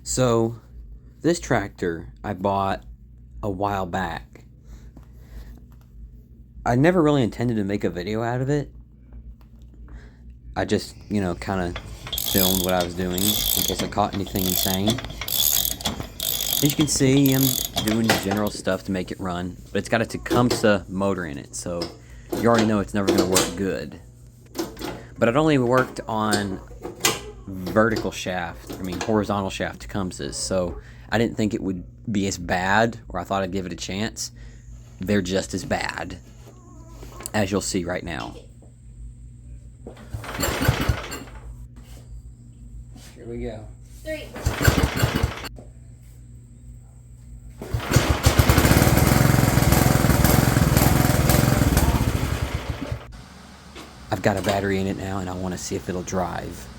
So, this tractor I bought a while back. I never really intended to make a video out of it. I just, kind of filmed what I was doing in case I caught anything insane. As you can see, I'm doing general stuff to make it run, but it's got a Tecumseh motor in it, so you already know it's never going to work good. But it only worked on horizontal shaft Tecumsehs, so I didn't think it would be as bad, or I thought I'd give it a chance. They're just as bad, as you'll see right now. Here we go. 3. I've got a battery in it now, and I want to see if it'll drive.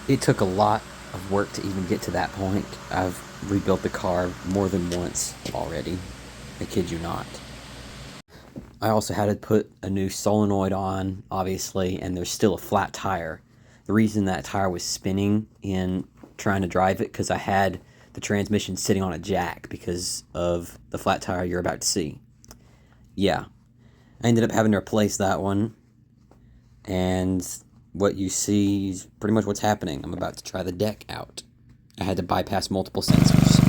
It took a lot of work to even get to that point. I've rebuilt the car more than once already. I kid you not. I also had to put a new solenoid on, obviously, and there's still a flat tire. The reason that tire was spinning in trying to drive it, because I had the transmission sitting on a jack because of the flat tire you're about to see. Yeah. I ended up having to replace that one, and what you see is pretty much what's happening. I'm about to try the deck out. I had to bypass multiple sensors.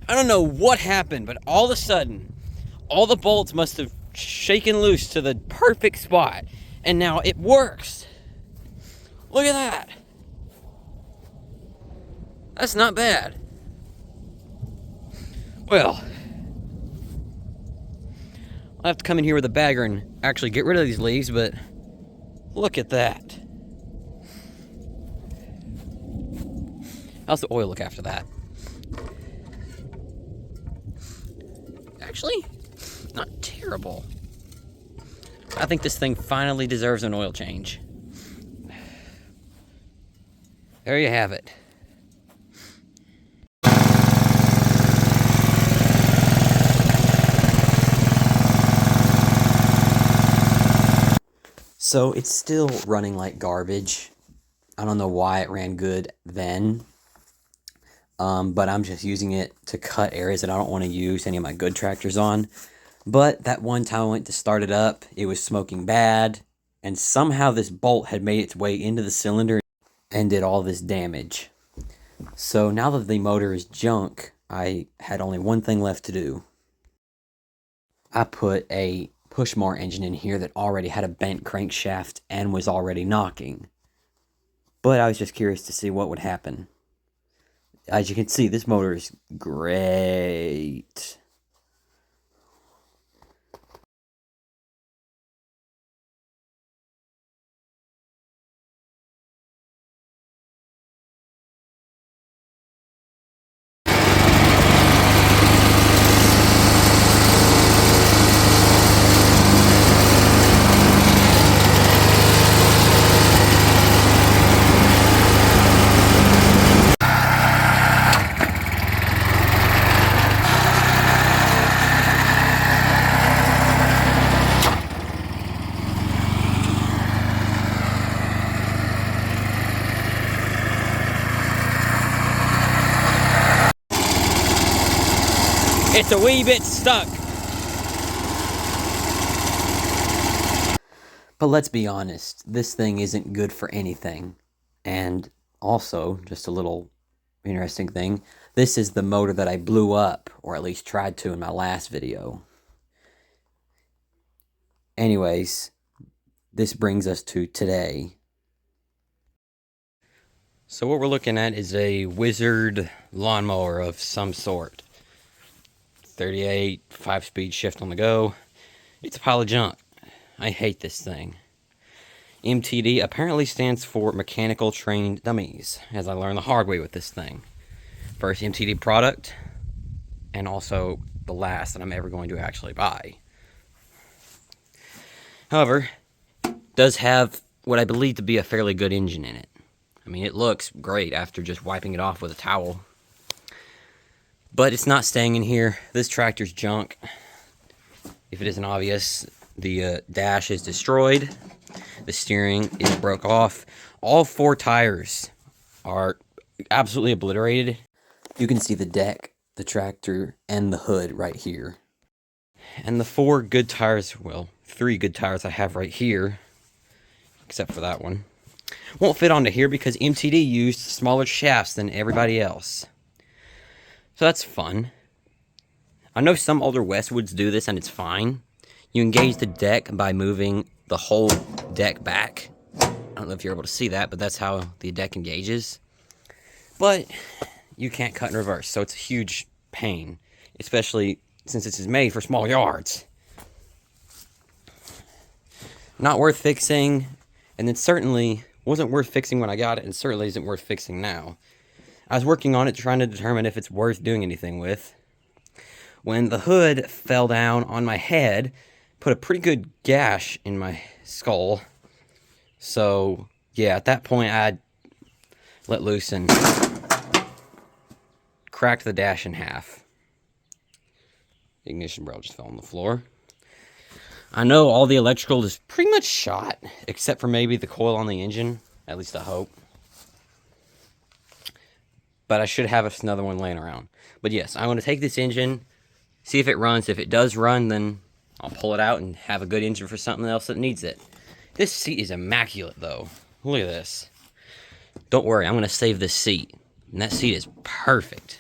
I don't know what happened, but all of a sudden, all the bolts must have shaken loose to the perfect spot, and now it works. Look at that. That's not bad. Well, I'll have to come in here with a bagger and actually get rid of these leaves, but look at that. How's the oil look after that? Actually, not terrible. I think this thing finally deserves an oil change. There you have it. So it's still running like garbage. I don't know why it ran good then. But I'm just using it to cut areas that I don't want to use any of my good tractors on. But that one time I went to start it up, it was smoking bad, and somehow this bolt had made its way into the cylinder and did all this damage. So now that the motor is junk, I had only one thing left to do. I put a push-mower engine in here that already had a bent crankshaft and was already knocking. But I was just curious to see what would happen. As you can see, this motor is great. It's a wee bit stuck. But let's be honest, this thing isn't good for anything. And also, just a little interesting thing, this is the motor that I blew up, or at least tried to in my last video. Anyways, this brings us to today. So what we're looking at is a Wizard lawnmower of some sort. 38, 5-speed shift on the go. It's a pile of junk. I hate this thing. MTD apparently stands for Mechanical Trained Dummies, as I learned the hard way with this thing. First MTD product, and also the last that I'm ever going to actually buy. However, it does have what I believe to be a fairly good engine in it. I mean, it looks great after just wiping it off with a towel. But it's not staying in here. This tractor's junk. If it isn't obvious, the dash is destroyed. The steering is broke off. All 4 tires are absolutely obliterated. You can see the deck, the tractor, and the hood right here. And the 4 good tires, well, 3 good tires I have right here, except for that one, won't fit onto here because MTD used smaller shafts than everybody else. So that's fun. I know some older Westwoods do this and it's fine. You engage the deck by moving the whole deck back. I don't know if you're able to see that, but that's how the deck engages. But you can't cut in reverse, so it's a huge pain, especially since this is made for small yards. Not worth fixing, and it certainly wasn't worth fixing when I got it, and certainly isn't worth fixing now. I was working on it trying to determine if it's worth doing anything with, when the hood fell down on my head, put a pretty good gash in my skull. So, yeah, at that point, I let loose and cracked the dash in half. The ignition barrel just fell on the floor. I know all the electrical is pretty much shot, except for maybe the coil on the engine. At least I hope. But I should have another one laying around. But yes, I'm going to take this engine, see if it runs. If it does run, then I'll pull it out and have a good engine for something else that needs it. This seat is immaculate, though. Look at this. Don't worry, I'm going to save this seat. And that seat is perfect.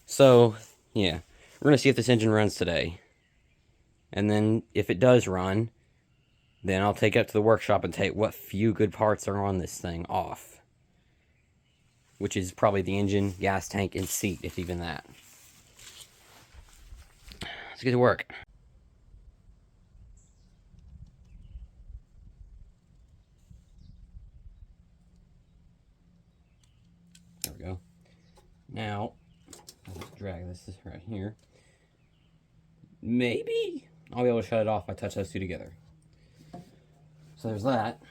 So, yeah. We're going to see if this engine runs today. And then, if it does run, then I'll take it up to the workshop and take what few good parts are on this thing off. Which is probably the engine, gas tank, and seat, if even that. Let's get to work. There we go. Now, I'll drag this right here. Maybe I'll be able to shut it off if I touch those two together. So there's that.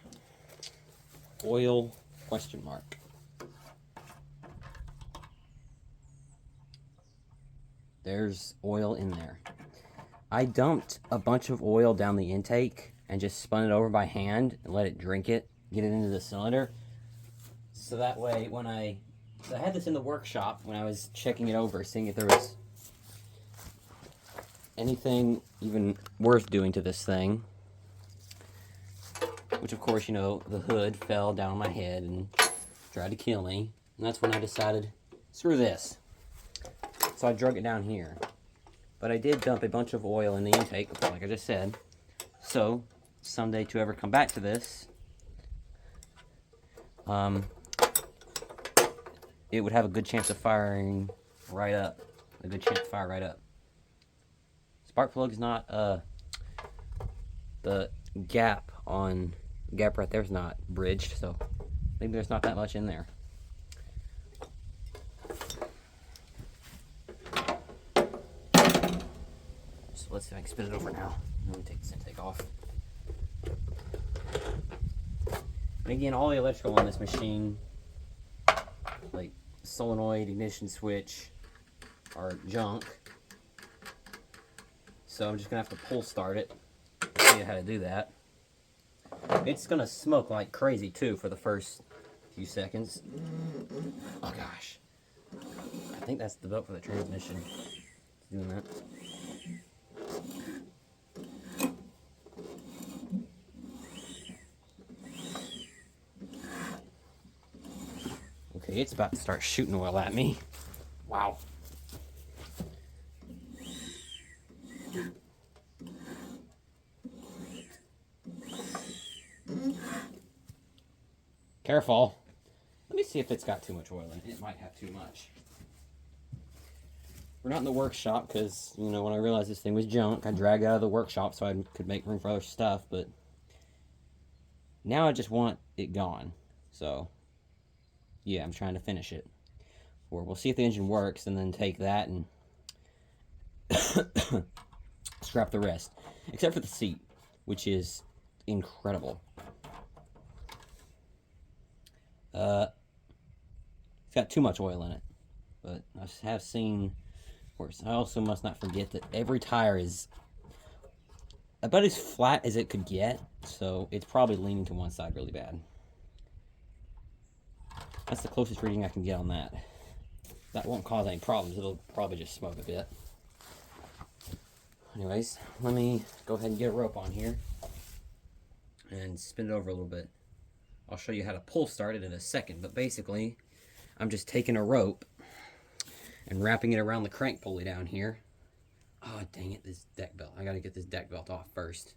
Oil, question mark. There's oil in there. I dumped a bunch of oil down the intake and just spun it over by hand and let it drink it, get it into the cylinder. So that way when I had this in the workshop when I was checking it over, seeing if there was anything even worth doing to this thing. Which of course, you know, the hood fell down on my head and tried to kill me. And that's when I decided, screw this. So I drug it down here. But I did dump a bunch of oil in the intake, like I just said. So, someday to ever come back to this, it would have a good chance of firing right up. A good chance to fire right up. Spark plug is not, the gap right there is not bridged, so maybe there's not that much in there. So let's see if I can spin it over now. Let me take this intake off. And again, all the electrical on this machine, like solenoid, ignition switch, are junk. So I'm just gonna have to pull start it. See how to do that. It's gonna smoke like crazy too for the first few seconds. Oh gosh. I think that's the belt for the transmission. It's doing that. Okay, it's about to start shooting oil at me. Wow. Careful. Let me see if it's got too much oil in it. It might have too much. We're not in the workshop because, you know, when I realized this thing was junk, I dragged it out of the workshop so I could make room for other stuff, but now I just want it gone. So, yeah, I'm trying to finish it. Or we'll see if the engine works and then take that and scrap the rest. Except for the seat, which is incredible. It's got too much oil in it, but I have seen worse. I also must not forget that every tire is about as flat as it could get, so it's probably leaning to one side really bad. That's the closest reading I can get on that. That won't cause any problems. It'll probably just smoke a bit. Anyways, let me go ahead and get a rope on here and spin it over a little bit. I'll show you how to pull start it in a second, but basically, I'm just taking a rope and wrapping it around the crank pulley down here. Oh, dang it, this deck belt. I gotta get this deck belt off first.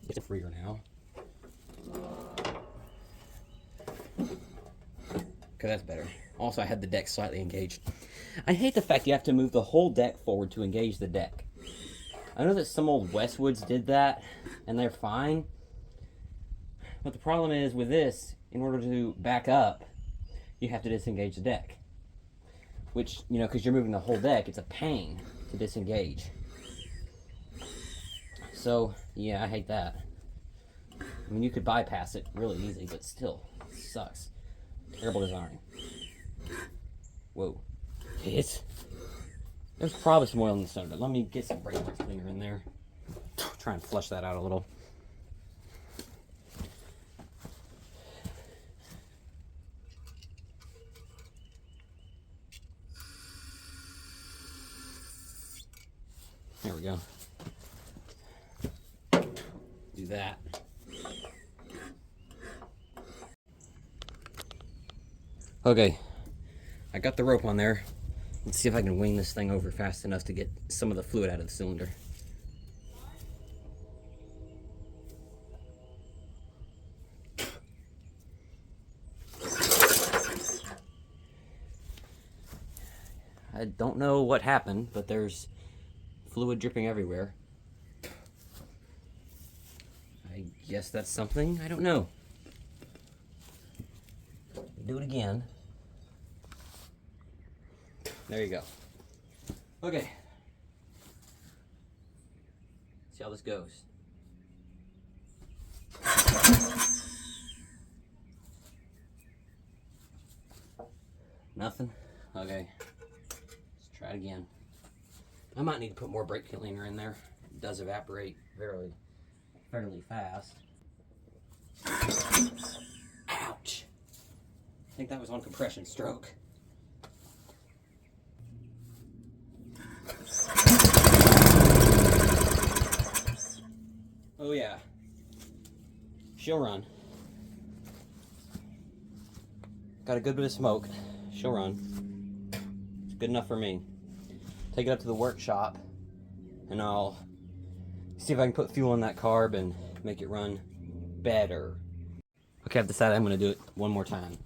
It's freer now. Okay, that's better. Also, I had the deck slightly engaged. I hate the fact you have to move the whole deck forward to engage the deck. I know that some old Westwoods did that, and they're fine. But the problem is with this, in order to back up, you have to disengage the deck. Which, you know, because you're moving the whole deck, it's a pain to disengage. So, yeah, I hate that. I mean, you could bypass it really easy, but still, it sucks. Terrible design. Whoa. There's probably some oil in the cylinder. Let me get some brake cleaner in there. Try and flush that out a little. There we go. Do that. Okay, I got the rope on there. Let's see if I can wing this thing over fast enough to get some of the fluid out of the cylinder. I don't know what happened, but there's fluid dripping everywhere. I guess that's something. I don't know. Do it again. There you go. Okay. See how this goes. Nothing? Okay. Let's try it again. I might need to put more brake cleaner in there. It does evaporate fairly fast. Ouch! I think that was on compression stroke. Oh yeah. She'll run. Got a good bit of smoke. She'll run. It's good enough for me. Take it up to the workshop and I'll see if I can put fuel in that carb and make it run better. Okay, I've decided I'm going to do it one more time.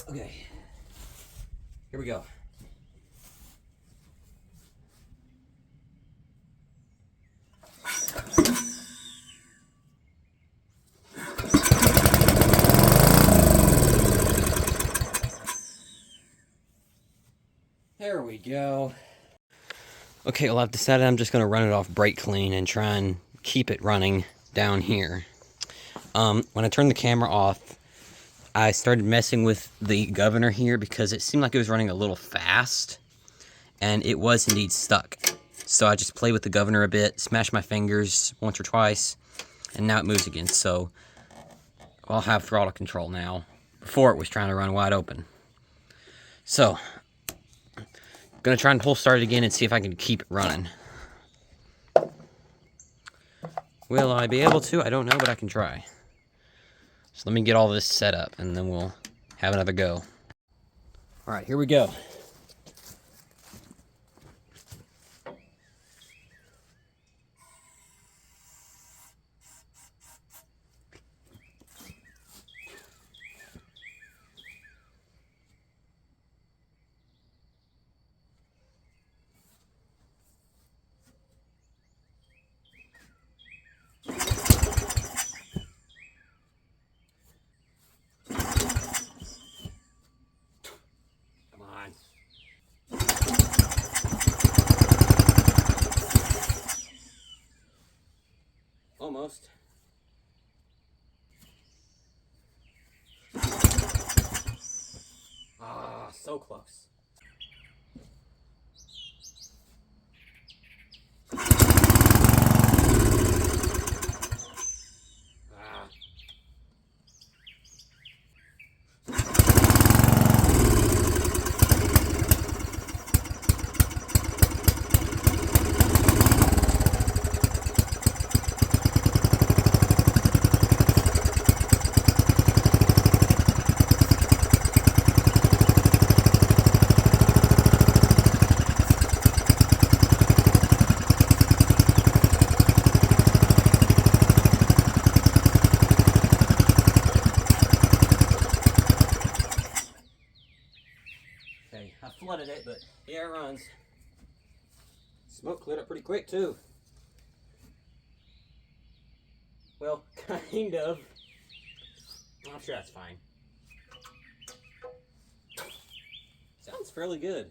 Okay, here we go. There we go. Okay, well, I've decided I'm just going to run it off brake clean and try and keep it running down here. When I turned the camera off, I started messing with the governor here because it seemed like it was running a little fast, and it was indeed stuck. So I just played with the governor a bit, smashed my fingers once or twice, and now it moves again. So I'll have throttle control now. Before it was trying to run wide open. So I'm gonna try and pull start it again and see if I can keep it running. Will I be able to? I don't know, but I can try. So let me get all this set up and then we'll have another go. All right, here we go. Almost. Ah, so close. Ah. I flooded it, but yeah, it runs. Smoke cleared up pretty quick too. Well, kind of. I'm sure that's fine. Sounds fairly good.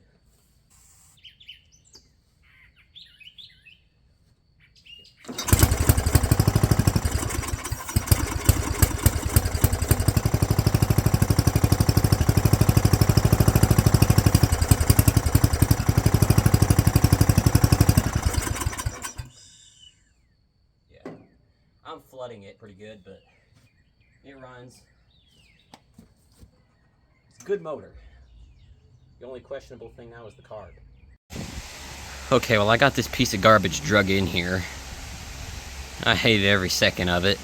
I'm flooding it pretty good, but it runs. It's a good motor. The only questionable thing now is the carb. Okay, well, I got this piece of garbage drug in here. I hated every second of it.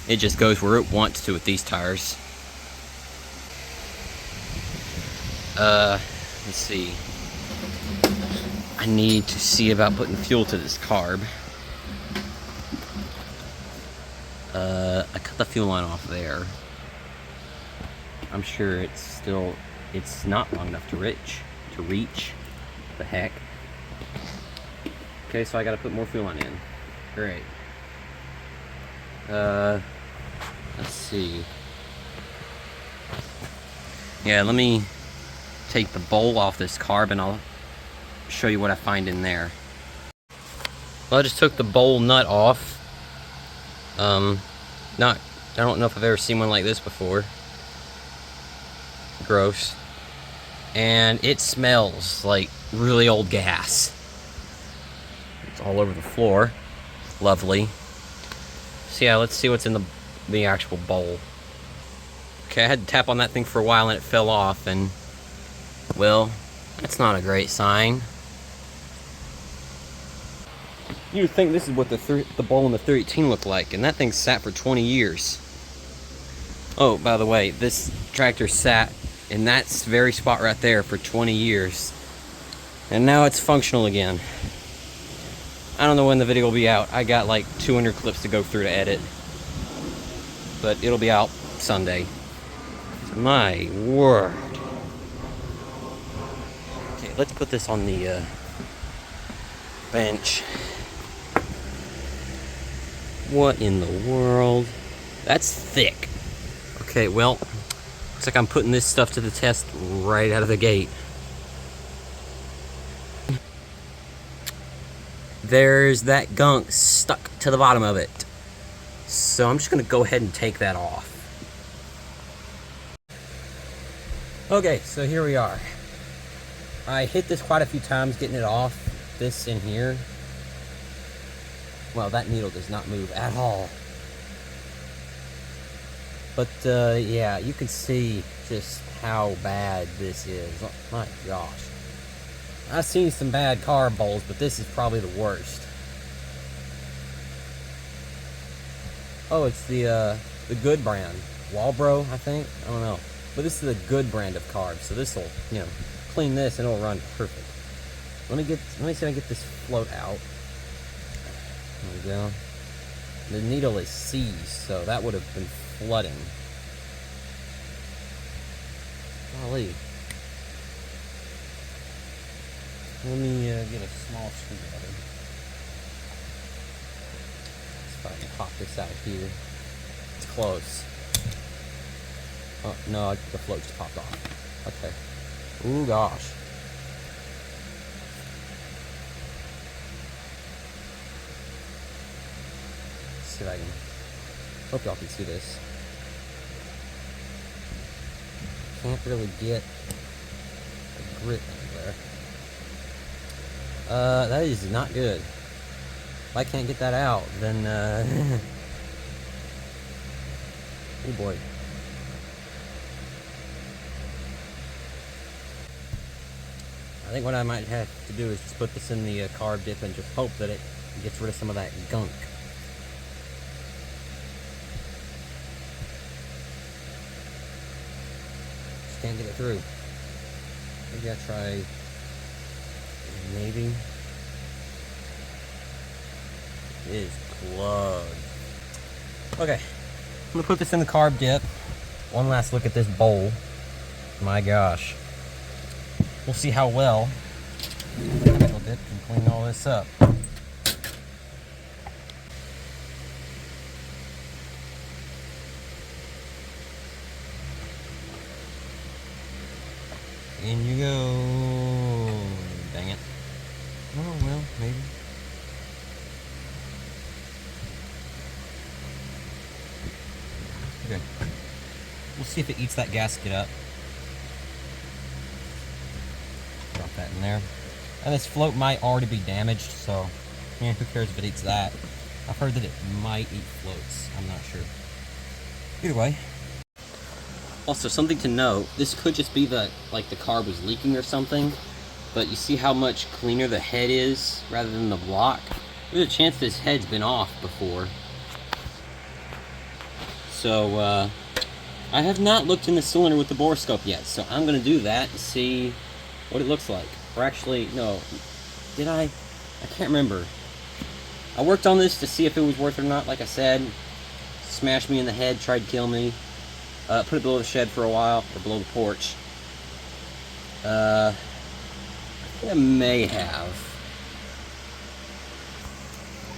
It just goes where it wants to with these tires. Let's see. I need to see about putting fuel to this carb. I cut the fuel line off there. I'm sure it's not long enough to reach. The heck. Okay, so I gotta put more fuel line in. Great. Let's see. Yeah, let me take the bowl off this carb and I'll show you what I find in there. Well, I just took the bowl nut off. I don't know if I've ever seen one like this before. Gross. And it smells like really old gas. It's all over the floor. Lovely. So yeah, let's see what's in the actual bowl. Okay, I had to tap on that thing for a while and it fell off, and well, that's not a great sign. You would think this is what the bowl in the 318 looked like, and that thing sat for 20 years. Oh, by the way, this tractor sat in that very spot right there for 20 years. And now it's functional again. I don't know when the video will be out. I got like 200 clips to go through to edit. But it'll be out Sunday. My word. Okay, let's put this on the bench. What in the world? That's thick. Okay, well, looks like I'm putting this stuff to the test right out of the gate. There's that gunk stuck to the bottom of it. So I'm just gonna go ahead and take that off. Okay, so here we are. I hit this quite a few times getting it off. This in here. Well, that needle does not move at all. But yeah, you can see just how bad this is. Oh my gosh. I've seen some bad carb bowls, but this is probably the worst. Oh, it's the good brand. Walbro, I think? I don't know. But this is a good brand of carbs, so this will, you know, clean this and it'll run perfect. Let me see if I can get this float out. There we go. The needle is seized, so that would have been flooding. Golly. Let me get a small screwdriver. See if I can pop this out of here. It's close. Oh, no, the float just popped off. Okay. Ooh, gosh. Let's see if I can... Hope y'all can see this. Can't really get a grip anywhere. That is not good. If I can't get that out, then, oh boy. I think what I might have to do is just put this in the carb dip and just hope that it gets rid of some of that gunk. Just can't get it through. Maybe I'll try... Maybe. It is plugged. Okay. I'm gonna put this in the carb dip. One last look at this bowl. My gosh. We'll see how well the chemical dip can clean all this up. In you go. Dang it. Oh, well, maybe. Okay. We'll see if it eats that gasket up. Drop that in there. And this float might already be damaged, so yeah, who cares if it eats that? I've heard that it might eat floats. I'm not sure. Either way. Also, something to note, this could just be the carb was leaking or something, but you see how much cleaner the head is rather than the block? There's a chance this head's been off before. So, I have not looked in the cylinder with the borescope yet, so I'm going to do that to see what it looks like. Or actually, no, did I? I can't remember. I worked on this to see if it was worth it or not, like I said. smashed me in the head, tried to kill me. Put it below the shed for a while, or below the porch. I think I may have.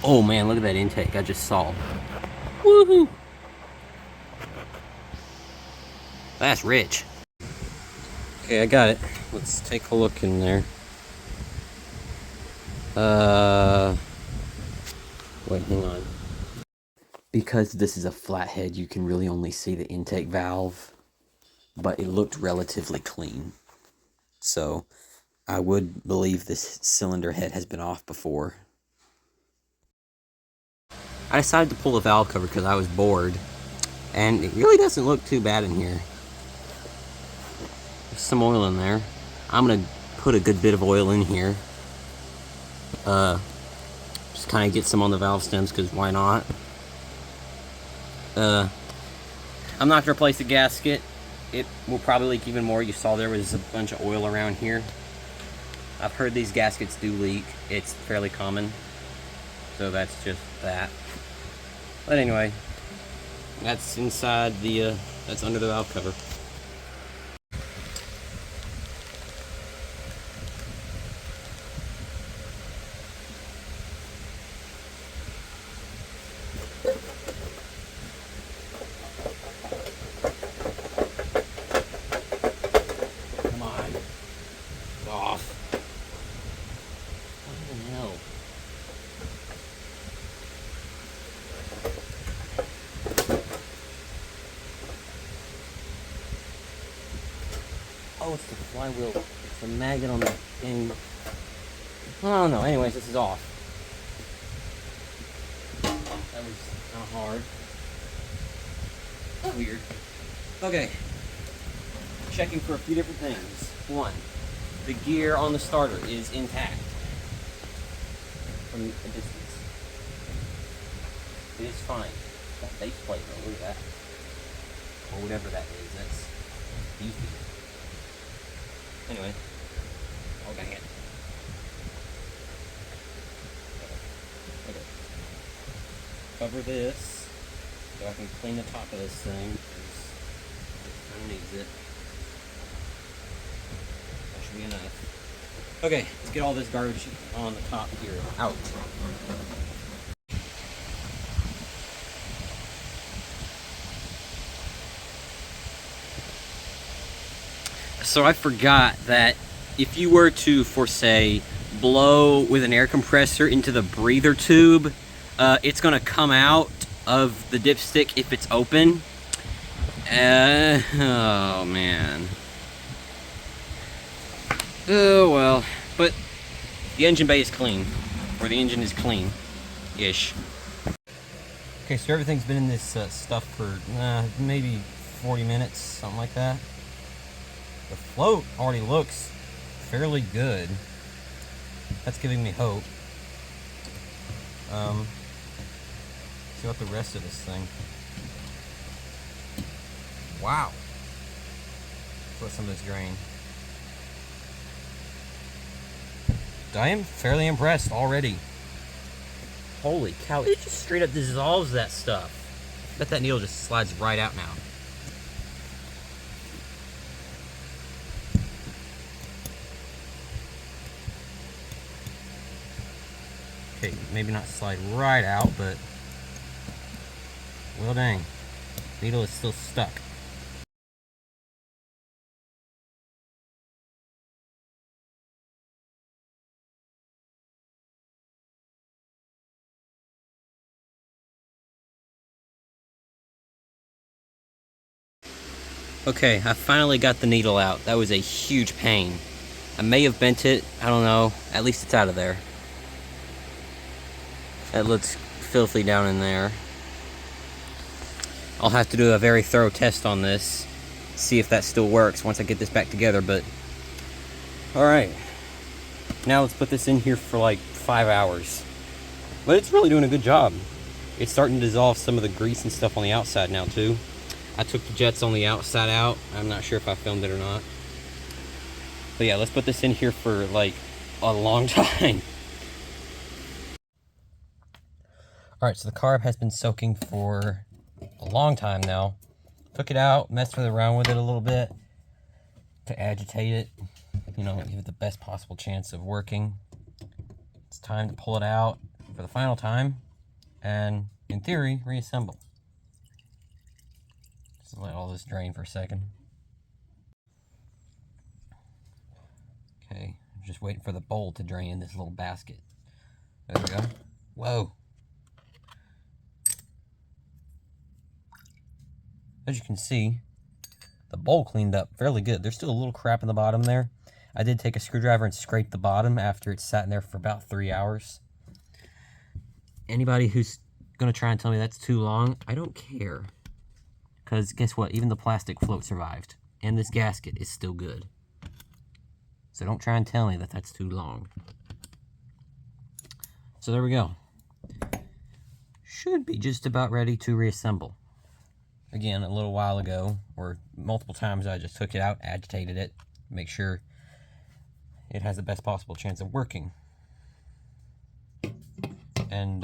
Oh man, look at that intake I just saw. Woohoo! That's rich. Okay, I got it. Let's take a look in there. Wait, hang on. Because this is a flathead, you can really only see the intake valve, but it looked relatively clean. So, I would believe this cylinder head has been off before. I decided to pull the valve cover because I was bored, and it really doesn't look too bad in here. There's some oil in there. I'm gonna put a good bit of oil in here. Just kind of get some on the valve stems, because why not? I'm not gonna replace the gasket. It will probably leak even more. You saw there was a bunch of oil around here. I've heard these gaskets do leak. It's fairly common. So that's just that. But anyway, that's inside the, that's under the valve cover. Come on. Get off. What the hell? Oh, it's the flywheel. It's the magnet on the thing. I don't know. Anyways, this is off. That was kind of hard. Weird. Okay. Checking for a few different things. One, the gear on the starter is intact from a distance. It is fine. That base plate, though, look at that. Or whatever that is. That's beefy. Anyway. Oh, dang it. Okay. Cover this so I can clean the top of this thing, because it kind of needs it. That should be enough. Okay, let's get all this garbage on the top here out. So I forgot that if you were to, for say, blow with an air compressor into the breather tube, it's going to come out of the dipstick if it's open. Oh man. Oh well. But the engine bay is clean. Or the engine is clean-ish. Okay, so everything's been in this stuff for maybe 40 minutes, something like that. The float already looks fairly good. That's giving me hope. See what the rest of this thing. Wow. Put some of this grain. I am fairly impressed already. Holy cow, it just straight up dissolves that stuff. I bet that needle just slides right out now. Okay, maybe not slide right out, but well dang, needle is still stuck. Okay, I finally got the needle out. That was a huge pain. I may have bent it, I don't know. At least it's out of there. That looks filthy down in there. I'll have to do a very thorough test on this, see if that still works once I get this back together, but alright. Now let's put this in here for like 5 hours. But it's really doing a good job. It's starting to dissolve some of the grease and stuff on the outside now too. I took the jets on the outside out. I'm not sure if I filmed it or not. But yeah, let's put this in here for like a long time. Alright, so the carb has been soaking for a long time now. Took it out, messed around with it a little bit to agitate it, you know, give it the best possible chance of working. It's time to pull it out for the final time and, in theory, reassemble. Just let all this drain for a second. Okay, just waiting for the bowl to drain in this little basket. There we go. Whoa. As you can see, the bowl cleaned up fairly good. There's still a little crap in the bottom there. I did take a screwdriver and scrape the bottom after it's sat in there for about 3 hours. Anybody who's going to try and tell me that's too long, I don't care. Because guess what? Even the plastic float survived. And this gasket is still good. So don't try and tell me that that's too long. So there we go. Should be just about ready to reassemble. Again, a little while ago, or multiple times, I just took it out, agitated it, make sure it has the best possible chance of working. And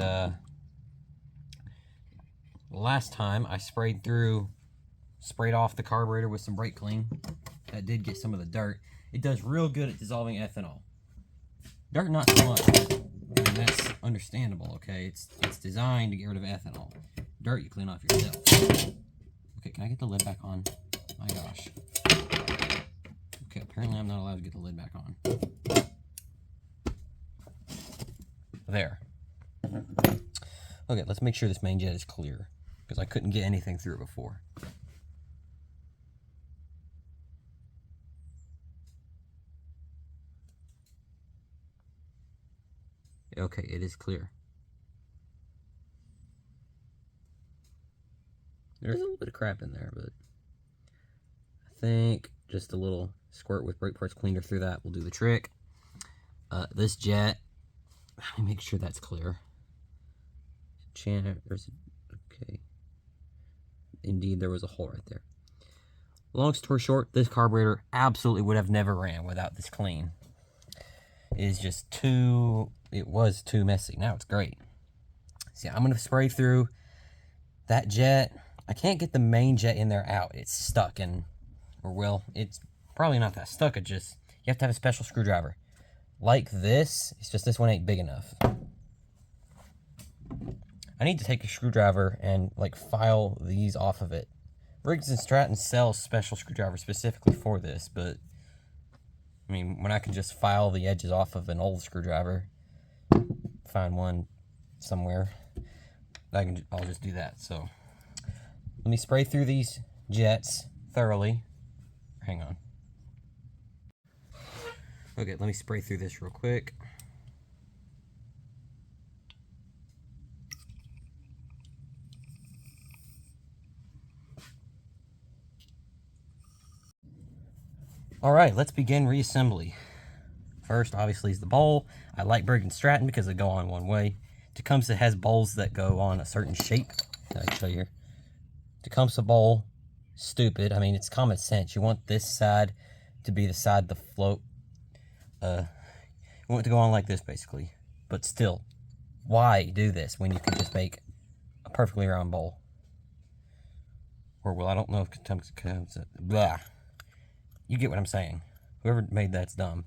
last time I sprayed off the carburetor with some brake clean. That did get some of the dirt. It does real good at dissolving ethanol. Dirt, not so much. And that's understandable, okay? It's designed to get rid of ethanol. Dirt you clean off yourself. Okay, can I get the lid back on? My gosh. Okay, apparently I'm not allowed to get the lid back on. There. Okay, let's make sure this main jet is clear, because I couldn't get anything through it before. Okay, it is clear. There's a little bit of crap in there, but I think just a little squirt with brake parts cleaner through that will do the trick. This jet, let me make sure that's clear. Okay. Indeed, there was a hole right there. Long story short, this carburetor absolutely would have never ran without this clean. It was too messy. Now it's great. See, I'm going to spray through that jet. I can't get the main jet in there out. It's stuck it's probably not that stuck. You have to have a special screwdriver. Like this, it's just this one ain't big enough. I need to take a screwdriver and file these off of it. Briggs and Stratton sells special screwdrivers specifically for this, but I mean, when I can just file the edges off of an old screwdriver, find one somewhere, I'll just do that. So let me spray through these jets thoroughly. Hang on. Okay, let me spray through this real quick. All right, let's begin reassembly. First, obviously, is the bowl. I like Briggs and Stratton because they go on one way. Tecumseh has bowls that go on a certain shape. I can show you here. Tecumseh bowl, stupid. I mean, it's common sense. You want this side to be the side the float. You want it to go on like this, basically. But still, why do this when you can just make a perfectly round bowl? Or, well, I don't know if Tecumseh, blah. You get what I'm saying. Whoever made that's dumb.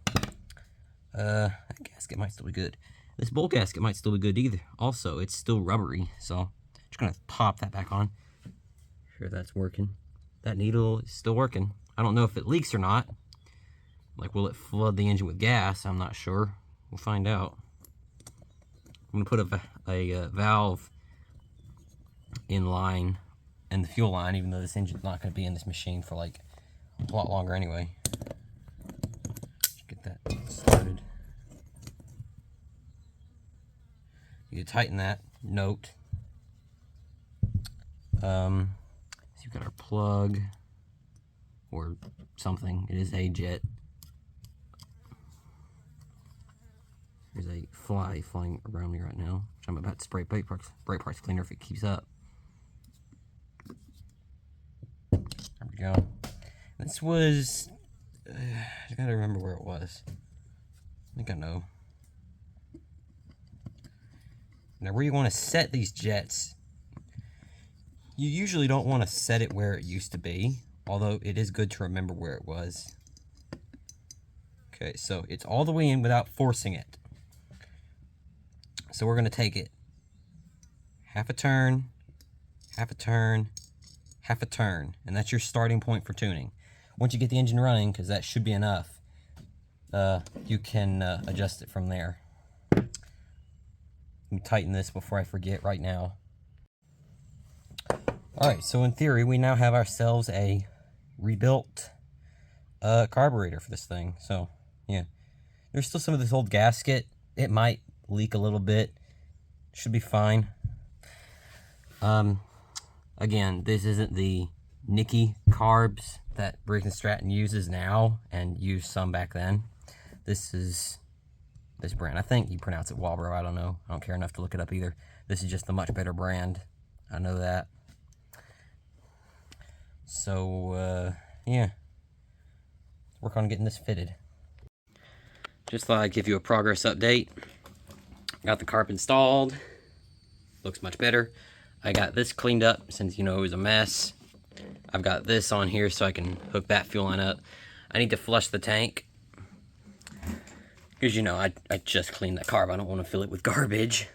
That gasket might still be good. This bowl gasket might still be good either. Also, it's still rubbery, so just gonna pop that back on. Sure that's working. That needle is still working. I don't know if it leaks or not. Will it flood the engine with gas? I'm not sure. We'll find out. I'm gonna put a valve in line and the fuel line, even though this engine's not gonna be in this machine for a lot longer anyway. Let's get that started. You tighten that. Note. So you've got our plug or something. It is a jet. There's a fly flying around me right now, which I'm about to spray brake parts cleaner if it keeps up. There we go. This was, I gotta remember where it was. I think I know. Now where you want to set these jets, You usually don't want to set it where it used to be, although it is good to remember where it was. Okay, so it's all the way in without forcing it. So we're going to take it half a turn, half a turn, half a turn, and that's your starting point for tuning. Once you get the engine running, because that should be enough, you can adjust it from there. Let me tighten this before I forget right now. Alright, so in theory, we now have ourselves a rebuilt carburetor for this thing. So, yeah. There's still some of this old gasket. It might leak a little bit. Should be fine. Again, this isn't the Nicky carbs that Briggs and Stratton uses now and used some back then. This is this brand. I think you pronounce it Walbro. I don't know. I don't care enough to look it up either. This is just a much better brand. I know that. So, yeah. Work on getting this fitted. Just thought I'd give you a progress update. Got the carb installed. Looks much better. I got this cleaned up since, you know, it was a mess. I've got this on here so I can hook that fuel line up. I need to flush the tank. Because, you know, I just cleaned that carb. I don't want to fill it with garbage.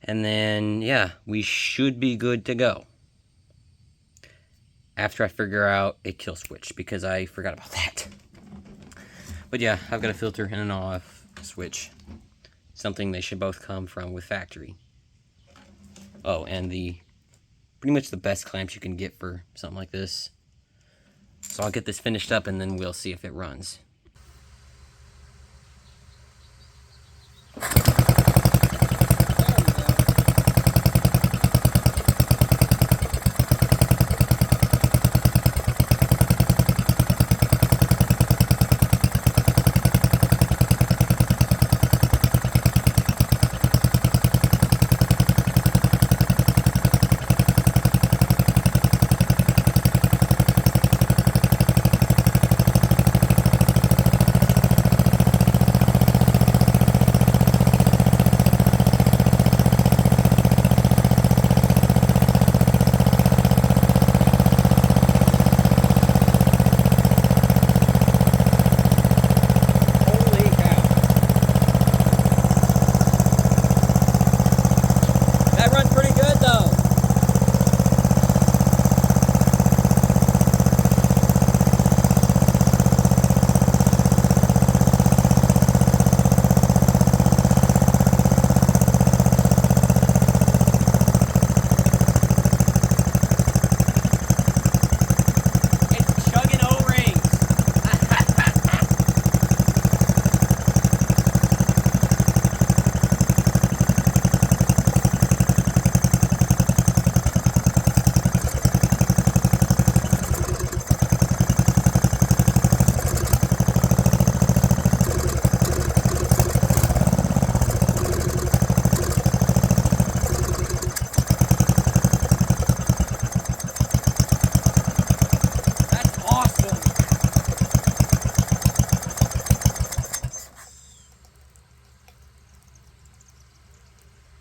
And then, yeah, we should be good to go. After I figure out a kill switch, because I forgot about that. But yeah, I've got a filter and an on-off switch. Something they should both come from with factory. Oh, and pretty much the best clamps you can get for something like this. So I'll get this finished up and then we'll see if it runs.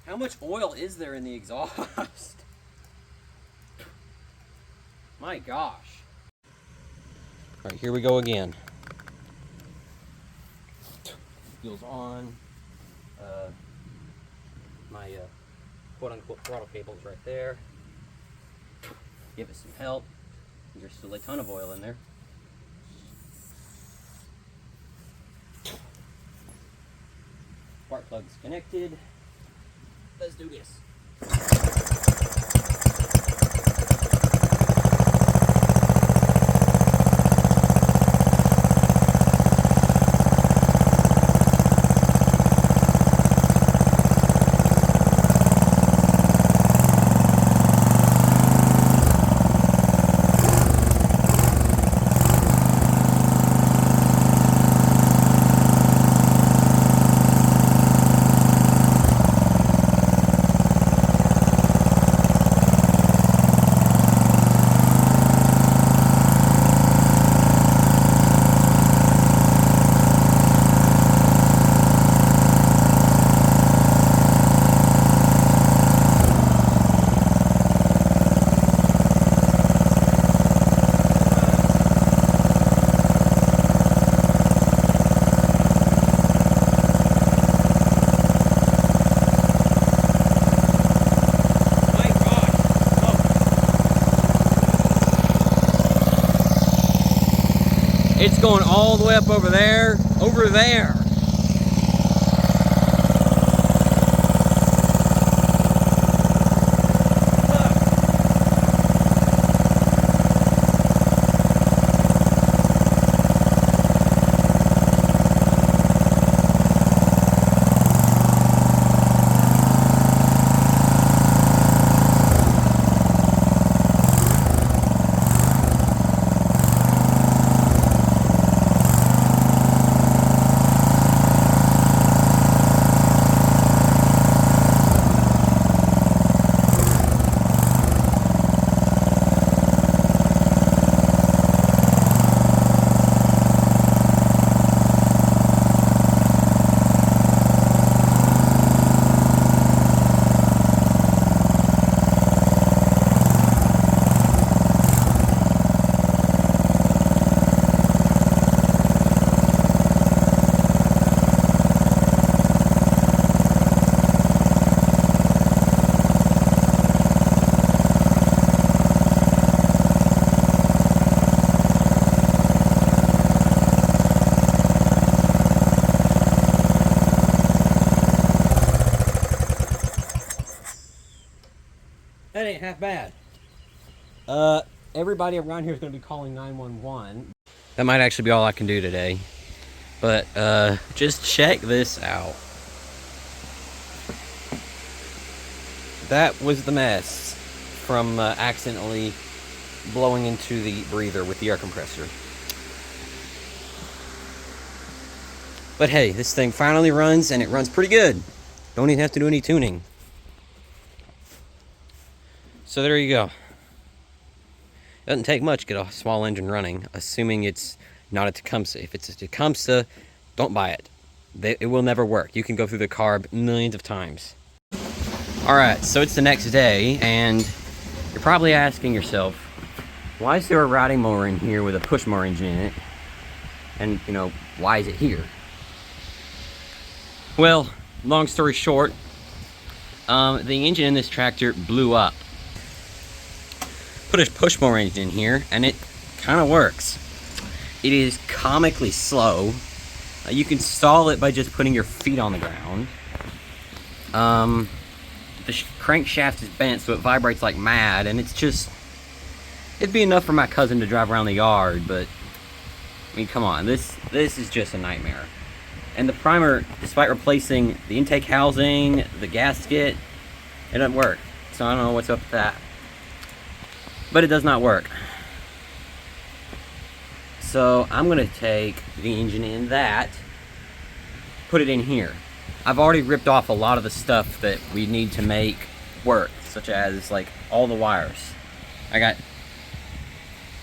How much oil is there in the exhaust? My gosh. All right, here we go again. Wheels on. My quote-unquote throttle cable is right there. Give it some help. There's still a ton of oil in there. Spark plug's connected. Let's do this. It's going all the way up over there, over there. That ain't half bad. Everybody around here is going to be calling 911. That might actually be all I can do today. But, just check this out. That was the mess from accidentally blowing into the breather with the air compressor. But hey, this thing finally runs, and it runs pretty good. Don't even have to do any tuning. So there you go. Doesn't take much to get a small engine running, assuming it's not a Tecumseh. If it's a Tecumseh, don't buy it. It will never work. You can go through the carb millions of times. Alright, so it's the next day, and you're probably asking yourself, why is there a riding mower in here with a push mower engine in it? And, you know, why is it here? Well, long story short, the engine in this tractor blew up. Put a push mower engine in here, and it kind of works. It is comically slow. You can stall it by just putting your feet on the ground. The crankshaft is bent, so it vibrates like mad, and it's just... It'd be enough for my cousin to drive around the yard, but... I mean, come on, this is just a nightmare. And the primer, despite replacing the intake housing, the gasket, it doesn't work. So I don't know what's up with that. But it does not work. So I'm gonna take the engine in that, put it in here. I've already ripped off a lot of the stuff that we need to make work, such as like all the wires. I got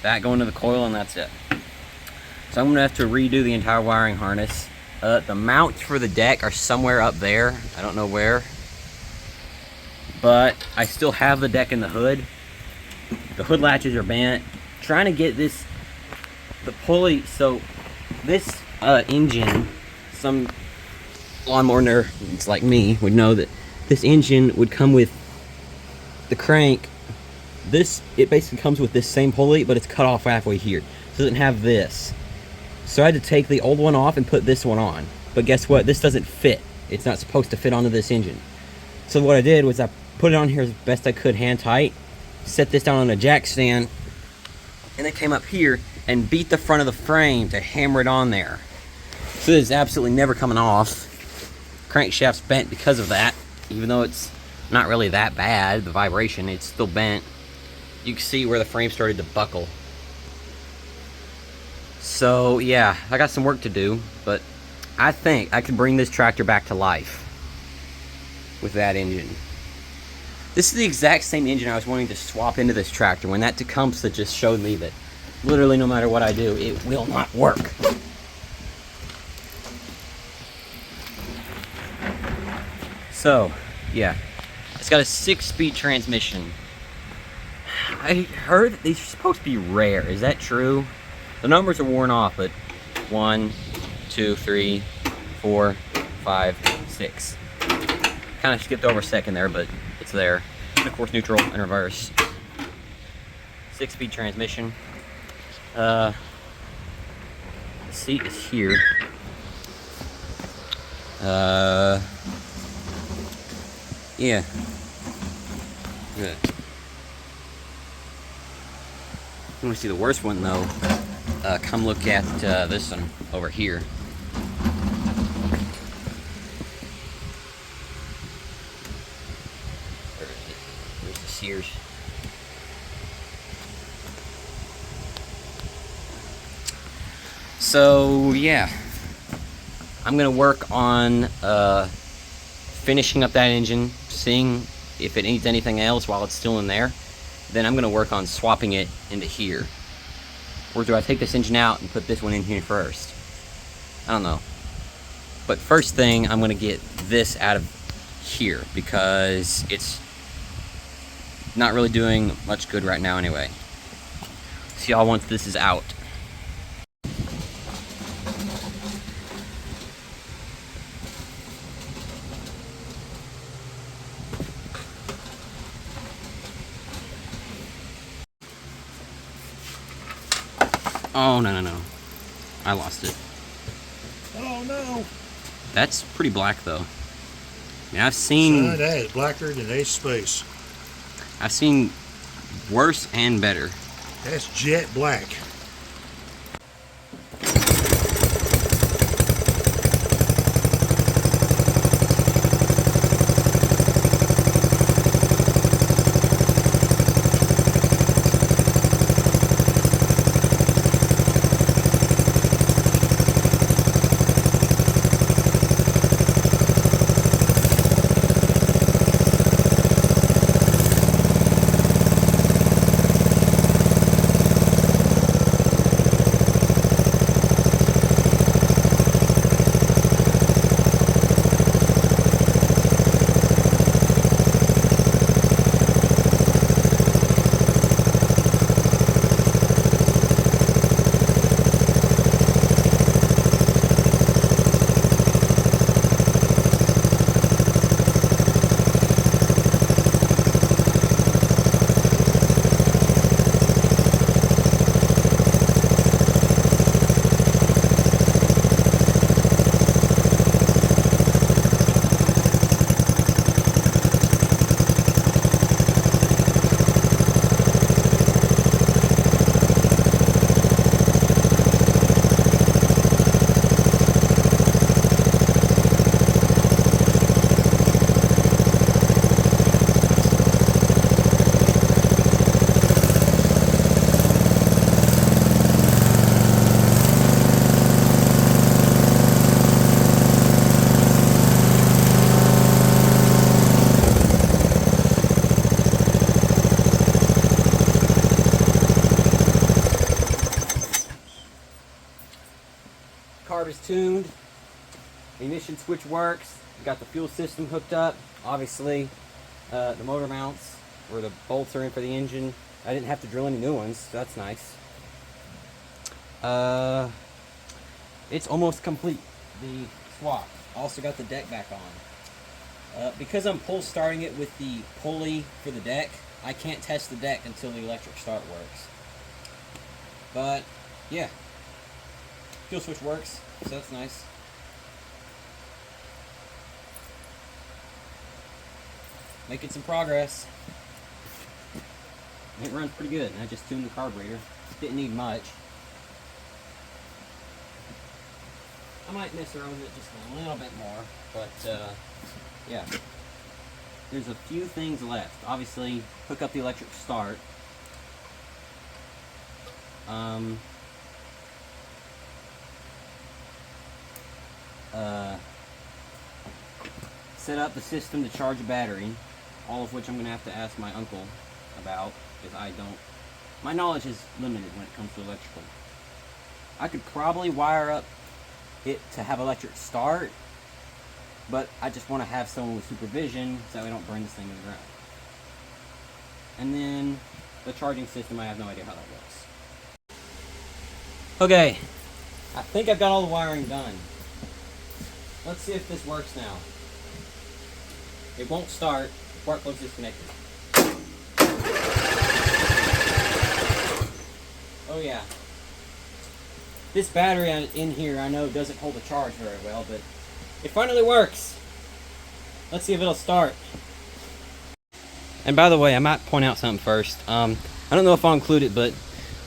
that going to the coil, and that's it. So I'm gonna have to redo the entire wiring harness. The mounts for the deck are somewhere up there. I don't know where. But I still have the deck in the hood. The hood latches are bent. Trying to get this, the pulley, so this engine, some lawnmower nerds like me would know that this engine would come with the crank. It basically comes with this same pulley, but it's cut off halfway here. So it doesn't have this. So I had to take the old one off and put this one on. But guess what? This doesn't fit. It's not supposed to fit onto this engine. So what I did was I put it on here as best I could, hand tight, set this down on a jack stand, and then came up here and beat the front of the frame to hammer it on there. So this is absolutely never coming off. Crankshaft's bent because of that, even though it's not really that bad, the vibration, it's still bent. You can see where the frame started to buckle. So yeah, I got some work to do, but I think I can bring this tractor back to life with that engine. This is the exact same engine I was wanting to swap into this tractor when that Tecumseh just showed me that literally no matter what I do, it will not work. So, yeah, it's got a 6-speed transmission. I heard that these are supposed to be rare. Is that true? The numbers are worn off, but 1, 2, 3, 4, 5, 6. Kind of skipped over a second there, but it's there. And of course, neutral and reverse. 6-speed transmission. The seat is here. Yeah. Good. You want to see the worst one though? Come look at this one over here. There's the Sears. So yeah, I'm gonna work on finishing up that engine, seeing if it needs anything else while it's still in there. Then I'm gonna work on swapping it into here. Or do I take this engine out and put this one in here first? I don't know. But first thing, I'm gonna get this out of here because it's not really doing much good right now anyway. See y'all once this is out. Oh, no, no, no. I lost it. Oh, no. That's pretty black, though. I mean, I've seen... Son, that is blacker than Ace Space. I've seen worse and better. That's jet black. Carb is tuned, ignition switch works, got the fuel system hooked up. Obviously, the motor mounts where the bolts are in for the engine. I didn't have to drill any new ones, so that's nice. It's almost complete, the swap. Also got the deck back on. Because I'm pull starting it with the pulley for the deck, I can't test the deck until the electric start works. But, yeah. Fuel switch works, so that's nice. Making some progress. It runs pretty good. I just tuned the carburetor. Didn't need much. I might mess around with it just a little bit more, but yeah. There's a few things left. Obviously, hook up the electric start. Set up the system to charge a battery, all of which I'm going to have to ask my uncle about, because my knowledge is limited when it comes to electrical. I could probably wire up it to have electric start, but I just want to have someone with supervision so that we don't burn this thing to the ground. And then the charging system, I have no idea how that works. Okay, I think I've got all the wiring done. Let's see if this works now. It won't start. The spark plug's disconnected. Oh yeah. This battery in here, I know, doesn't hold a charge very well, but it finally works. Let's see if it'll start. And by the way, I might point out something first. I don't know if I'll include it, but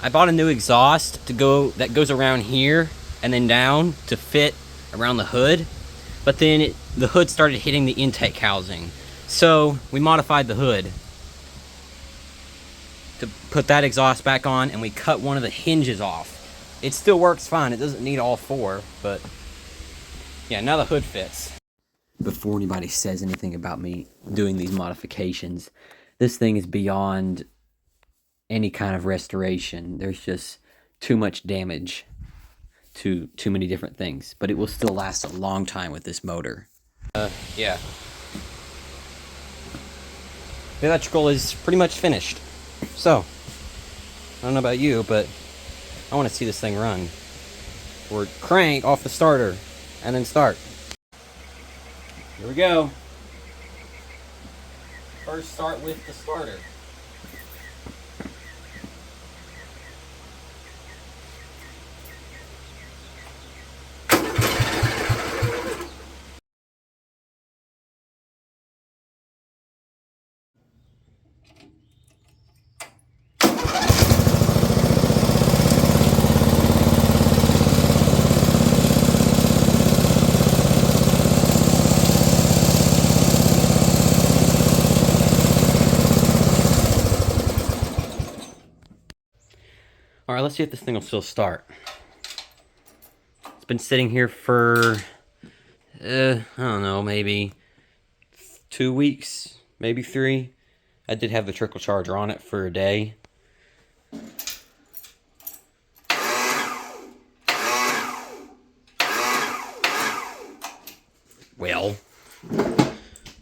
I bought a new exhaust that goes around here and then down to fit around the hood. But then the hood started hitting the intake housing. So we modified the hood to put that exhaust back on, and we cut one of the hinges off. It still works fine. It doesn't need all four, but yeah, now the hood fits. Before anybody says anything about me doing these modifications, this thing is beyond any kind of restoration. There's just too much damage to too many different things, but it will still last a long time with this motor. Yeah. The electrical is pretty much finished. So, I don't know about you, but I want to see this thing run. Or crank off the starter and then start. Here we go. First start with the starter. All right, let's see if this thing will still start. It's been sitting here for, I don't know, maybe 2 weeks, maybe 3. I did have the trickle charger on it for a day. Well,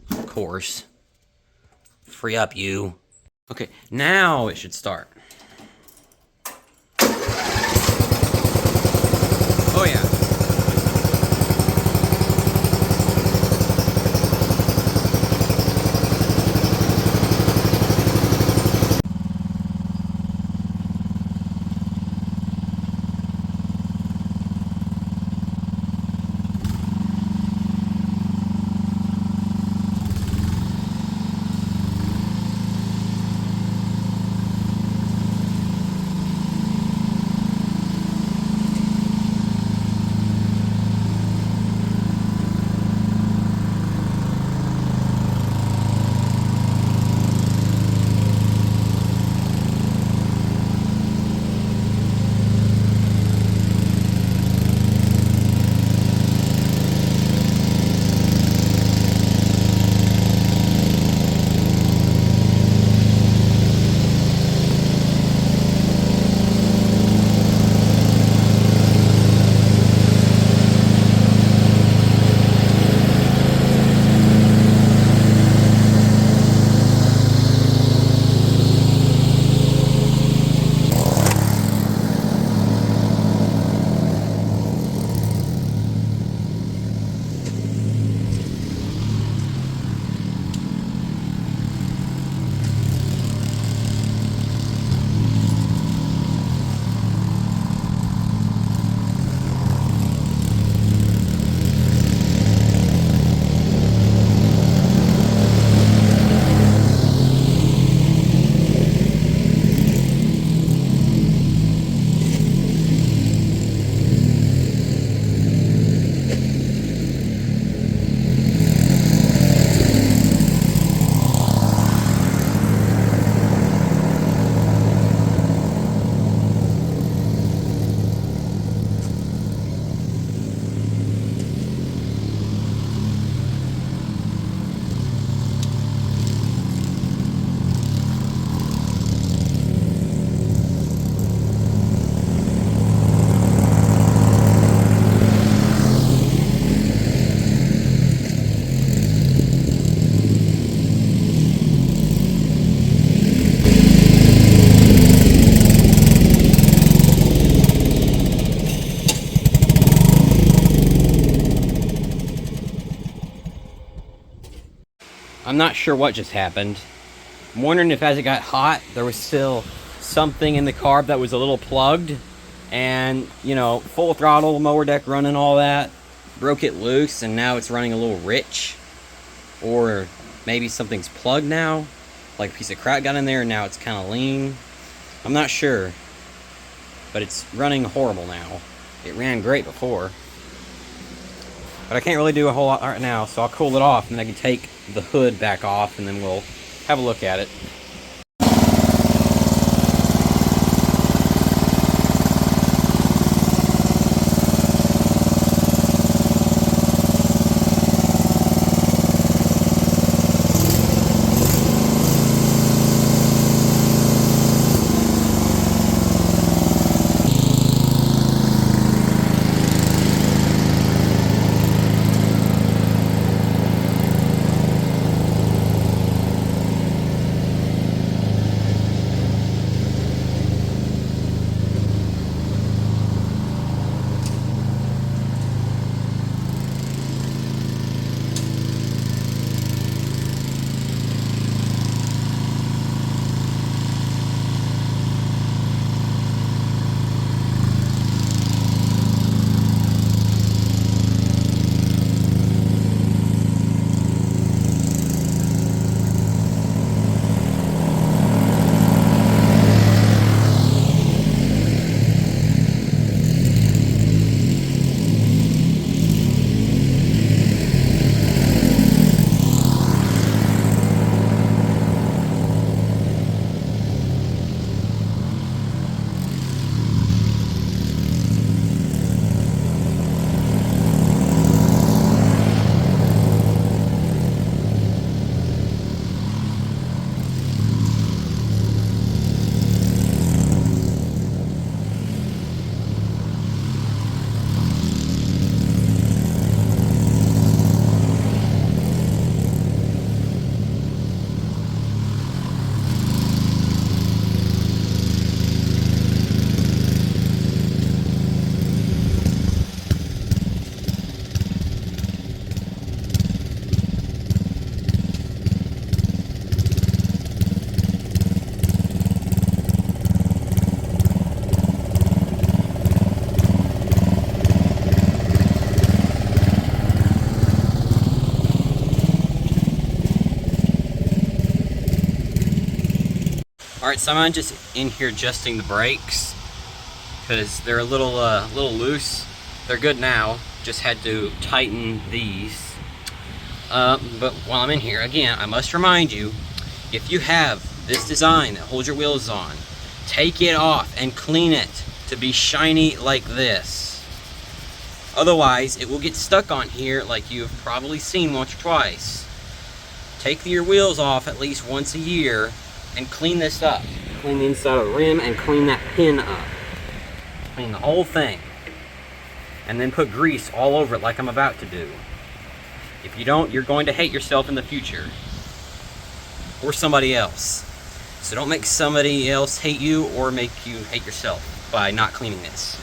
of course. Free up, you. Okay, now it should start. Oh yeah. I'm not sure what just happened. I'm wondering if as it got hot, there was still something in the carb that was a little plugged, and you know, full throttle, mower deck running, all that. Broke it loose, and now it's running a little rich, or maybe something's plugged now, like a piece of crack got in there and now it's kind of lean. I'm not sure, but it's running horrible now. It ran great before, but I can't really do a whole lot right now, so I'll cool it off and then I can take the hood back off and then we'll have a look at it. Alright, so I'm just in here adjusting the brakes because they're a little loose. They're good now, just had to tighten these. But while I'm in here, again, I must remind you, if you have this design that holds your wheels on, take it off and clean it to be shiny like this. Otherwise, it will get stuck on here like you've probably seen once or twice. Take your wheels off at least once a year and clean this up. Clean the inside of the rim and clean that pin up. Clean the whole thing. And then put grease all over it like I'm about to do. If you don't, you're going to hate yourself in the future. Or somebody else. So don't make somebody else hate you or make you hate yourself by not cleaning this.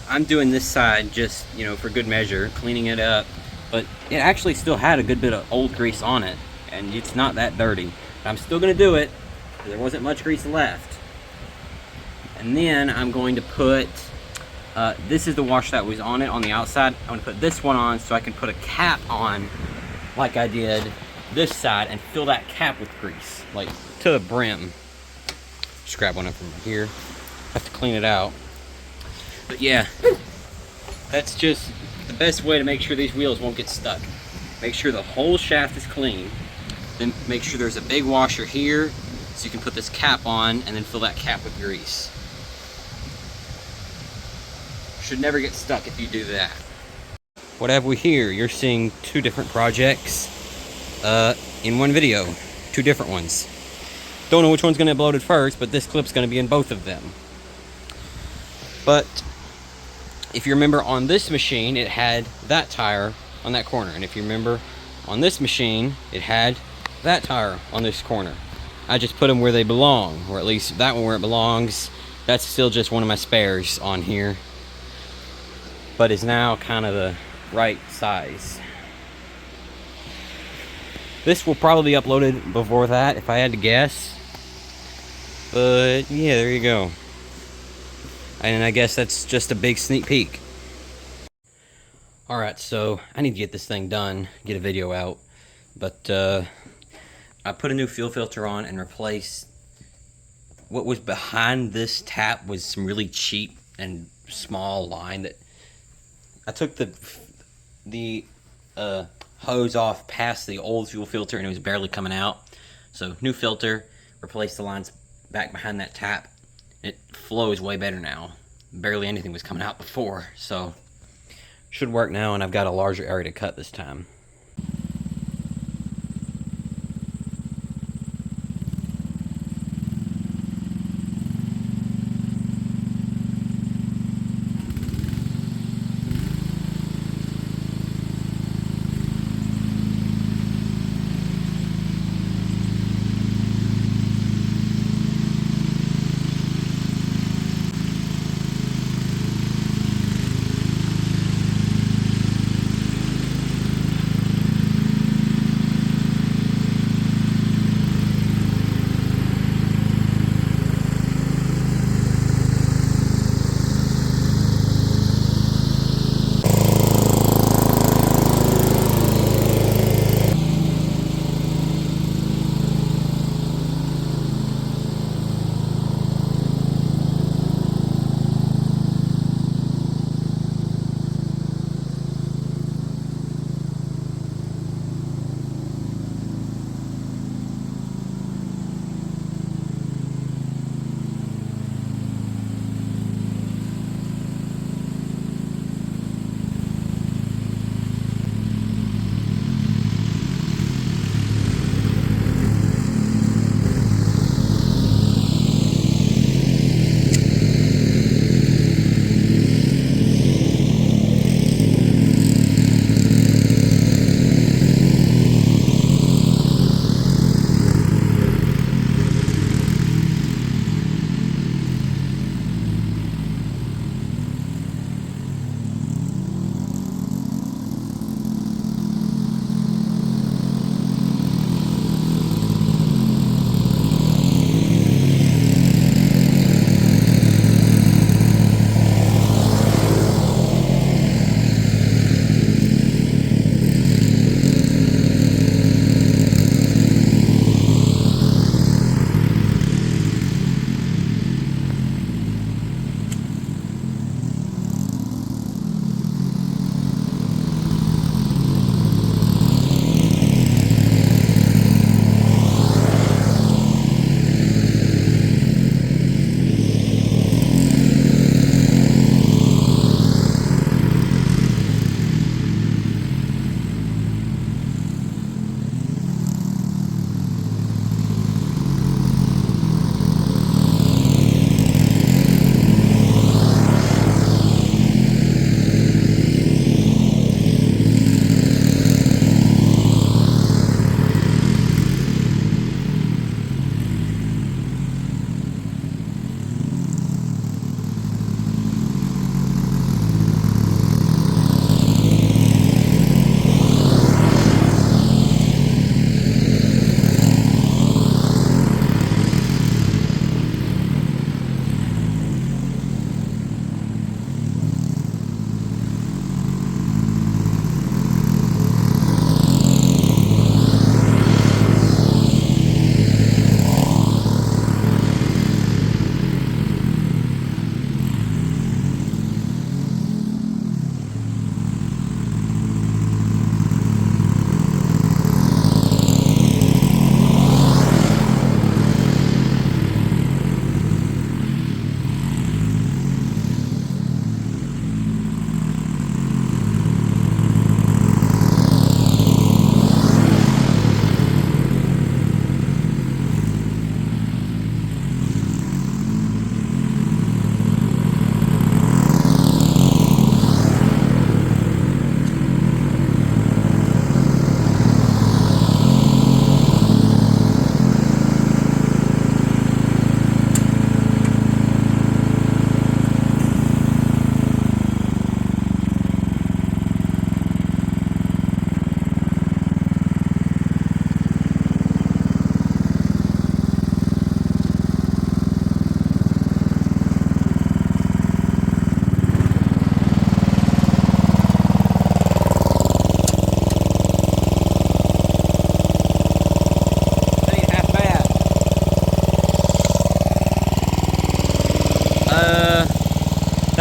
I'm doing this side just, you know, for good measure, cleaning it up. But it actually still had a good bit of old grease on it. And it's not that dirty. But I'm still going to do it. There wasn't much grease left. And then I'm going to put, this is the wash that was on it on the outside. I'm going to put this one on so I can put a cap on like I did this side and fill that cap with grease, like to the brim. Just grab one up from here. Have to clean it out. But yeah, that's just the best way to make sure these wheels won't get stuck. Make sure the whole shaft is clean. Then make sure there's a big washer here so you can put this cap on and then fill that cap with grease. Should never get stuck if you do that. What have we here? You're seeing two different projects in one video. Two different ones. Don't know which one's going to be uploaded first, but this clip's going to be in both of them. But if you remember, on this machine it had that tire on that corner, and if you remember on this machine it had that tire on this corner. I just put them where they belong, or at least that one where it belongs. That's still just one of my spares on here, but is now kind of the right size. This will probably be uploaded before that if I had to guess, but yeah, there you go. And I guess that's just a big sneak peek. Alright, so I need to get this thing done, get a video out. But I put a new fuel filter on and replaced what was behind this tap was some really cheap and small line that I took the hose off past the old fuel filter and it was barely coming out. So new filter, replaced the lines back behind that tap. It flows way better now. Barely anything was coming out before, so should work now, and I've got a larger area to cut this time.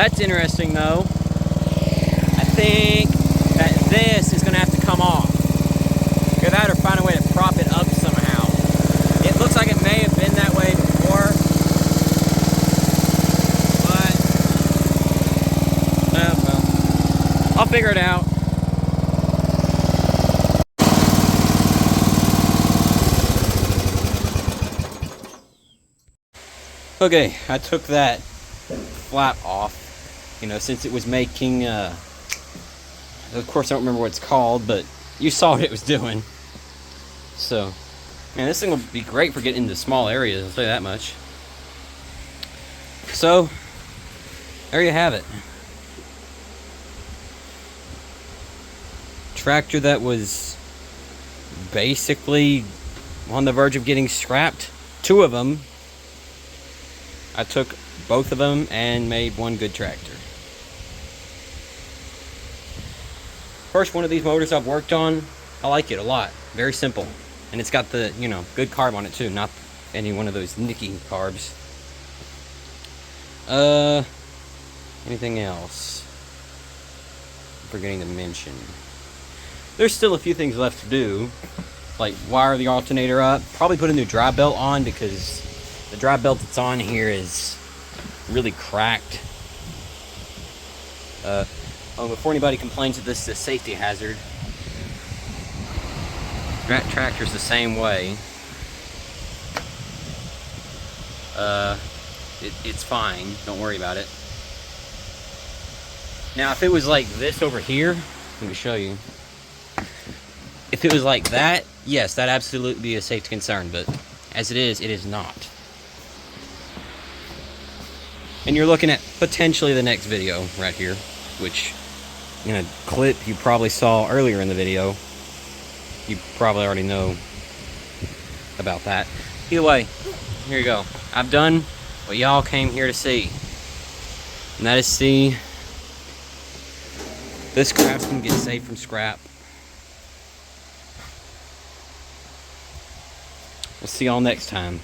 That's interesting though. I think that this is gonna have to come off. Either that or find a way to prop it up somehow. It looks like it may have been that way before, but well, I'll figure it out. Okay, I took that flap off, you know, since it was making, of course I don't remember what it's called, but you saw what it was doing. So, man, this thing will be great for getting into small areas, I'll tell you that much. So, there you have it. Tractor that was basically on the verge of getting scrapped. 2 of them. I took both of them and made one good tractor. First one of these motors I've worked on, I like it a lot. Very simple. And it's got the, you know, good carb on it too, not any one of those nicky carbs. Anything else? I'm forgetting to mention. There's still a few things left to do, like wire the alternator up, probably put a new drive belt on because the drive belt that's on here is really cracked. Before anybody complains that this is a safety hazard, tractor's the same way. It's fine, don't worry about it. Now if it was like this over here, let me show you. If it was like that, yes, that'd absolutely be a safety concern, but as it is not. And you're looking at potentially the next video right here, which in a clip you probably saw earlier in the video. You probably already know about that. Either way, here you go. I've done what y'all came here to see. And that is see this Craftsman get saved from scrap. We'll see y'all next time.